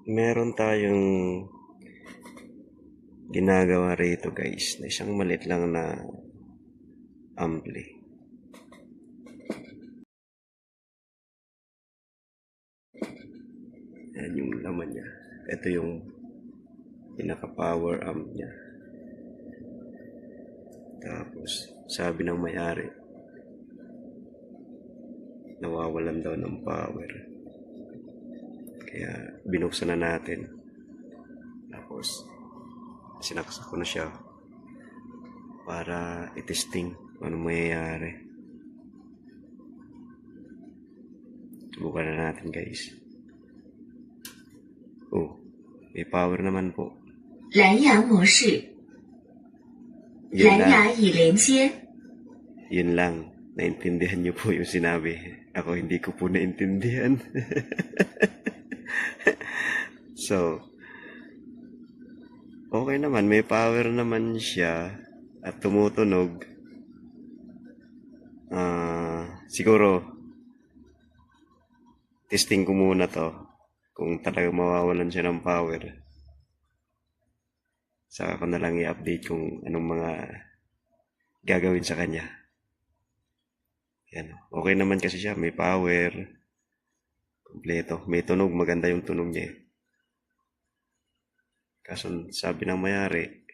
Meron tayong ginagawa rito guys na isang maliit lang na ampli. Yan yung laman niya. Ito yung pinaka power amp niya. Tapos sabi ng may-ari, nawawalan daw ng power. Kaya binuksan na natin. Tapos sinaksak ko na siya para itesting kung ano mangyayari. Subukan na natin guys. Oh, may power naman po. 蓝牙模式， Yun 蓝牙 lang. 已连接。 Yun lang. Naintindihan niyo po yung sinabi. Ako hindi ko po naintindihan. So, okay naman. May power naman siya at tumutunog. Siguro, testing ko muna to. Kung talaga mawawalan siya ng power. Saka ko na lang i-update kung anong mga gagawin sa kanya. Yan. Okay naman kasi siya. May power. Kompleto. May tunog. Maganda yung tunog niya. Kaso sabi ng may-ari,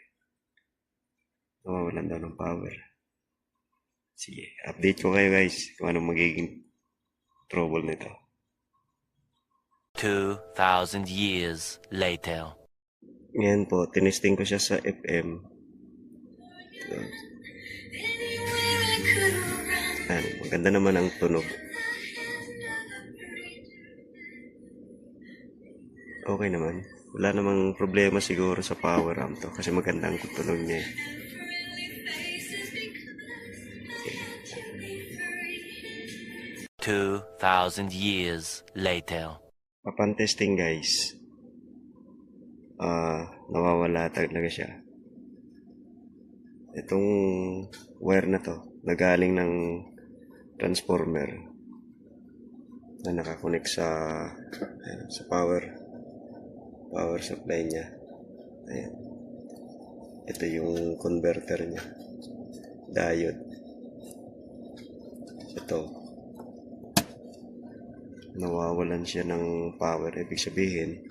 nawawalan daw ng power. Sige. Update ko kayo guys kung anong magiging trouble nito. 2,000 years later. Ngayon po, tinesting ko siya sa FM. Yan. Maganda naman ang tunog. Okay naman. Wala namang problema siguro sa power amp to kasi maganda ang tunog niya. 2,000 years later. Upon testing guys, nawawala talaga siya. Itong wire na to, nagaling ng transformer na nakakonect sa power supply niya. Ayan. Ito yung converter niya. Diode. Ito. Nawawalan siya ng power. Ibig sabihin,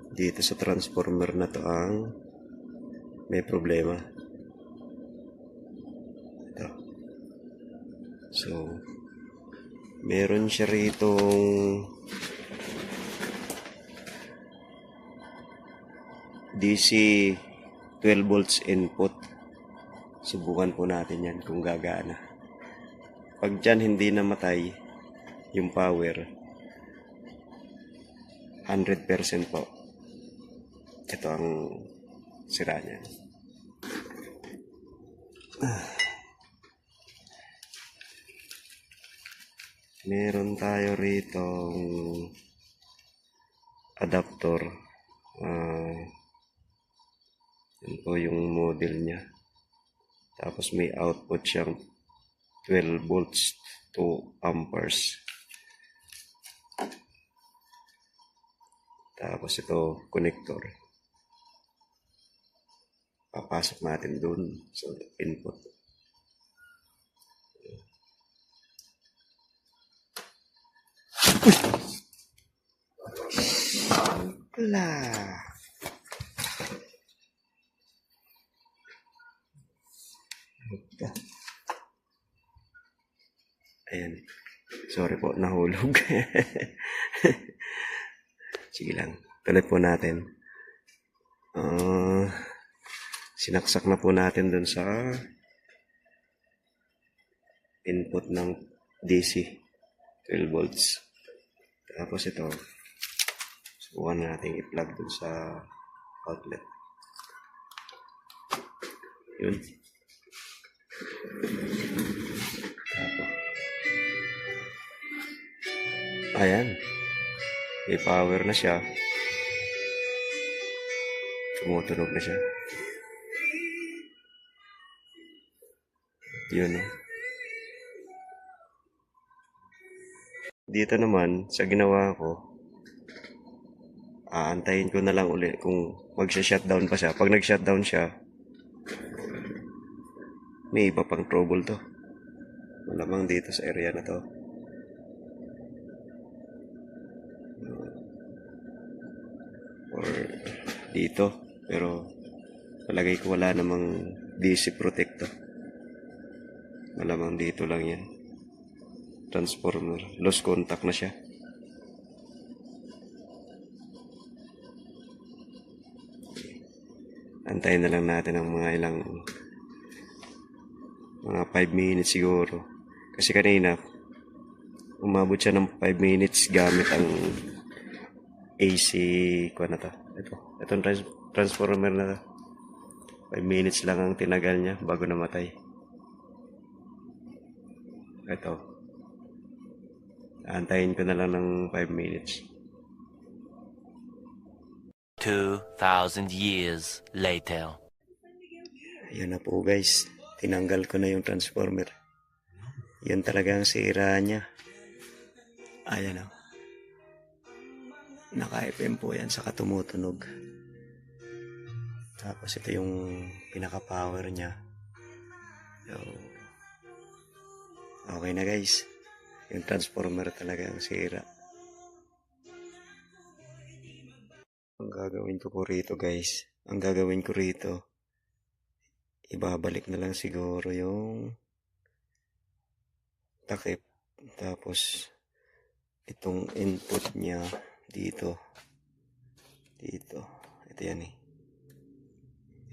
dito sa transformer na to ang may problema. Ito. So, meron siya ritong DC 12 volts input. Subukan po natin yan kung gagana. Pag dyan hindi namatay yung power, 100% po. Ito ang sira niya. Meron tayo ritong adapter. Yan po yung model niya. Tapos may output siyang 12 volts to amperes. Tapos ito, connector. Papasok natin dun sa input. Wala. Ayan. Sorry po, nahulog. Sige lang. Tuloy po natin. Sinaksak na po natin dun sa input ng DC 12 volts. Tapos ito, subukan natin i-plug dun sa outlet. Yun. Tapos, ayan. May power na siya. Tumutunog na siya. Yun. Dito naman, sa ginawa ko, Aantayin ko na lang uli kung magsha-shutdown pa siya. Pag nag-shutdown siya, may iba pang trouble to. Malamang dito sa area na to. Or dito. Pero palagay ko wala namang DC protector. Malamang dito lang yan. Transformer. Lost contact na siya. Antayin na lang natin ang mga mga 5 minutes siguro. Kasi kanina, umabot siya ng 5 minutes gamit ang AC, kuha na to. Itong transformer na to. 5 minutes lang ang tinagal niya bago namatay. Ito. Antayin ko na lang ng 5 minutes. 2,000 years later. Ayun na po guys. Tinanggal ko na yung transformer. Yun talaga ang sira niya. Ayan o. Naka-FM po yan saka tumutunog. Tapos ito yung pinaka-power niya. So, okay na guys. Yung transformer talaga ang sira. Ang gagawin ko po rito guys. Ang gagawin ko rito, ibabalik na lang siguro yung takip. Tapos, itong input niya dito. Ito yan eh.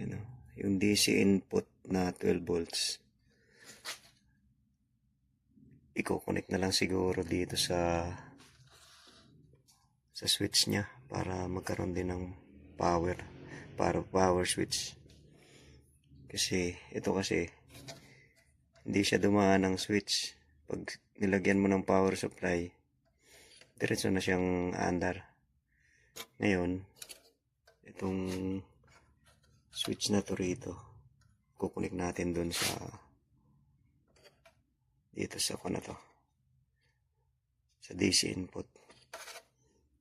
Yan o. Yung DC input na 12 volts. Iko-connect na lang siguro dito sa switch niya para magkaroon din ng power. Para power switch. Kasi, ito kasi, hindi siya dumaan ng switch. Pag nilagyan mo ng power supply, diretso na siyang andar. Ngayon, itong switch na to rito, kukunik natin dun sa dito sa na to, sa DC input,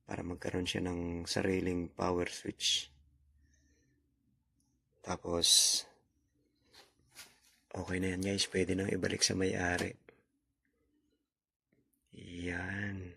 para magkaroon siya ng sariling power switch. Tapos, okay na yan guys, pwede nang ibalik sa may-ari. Yan.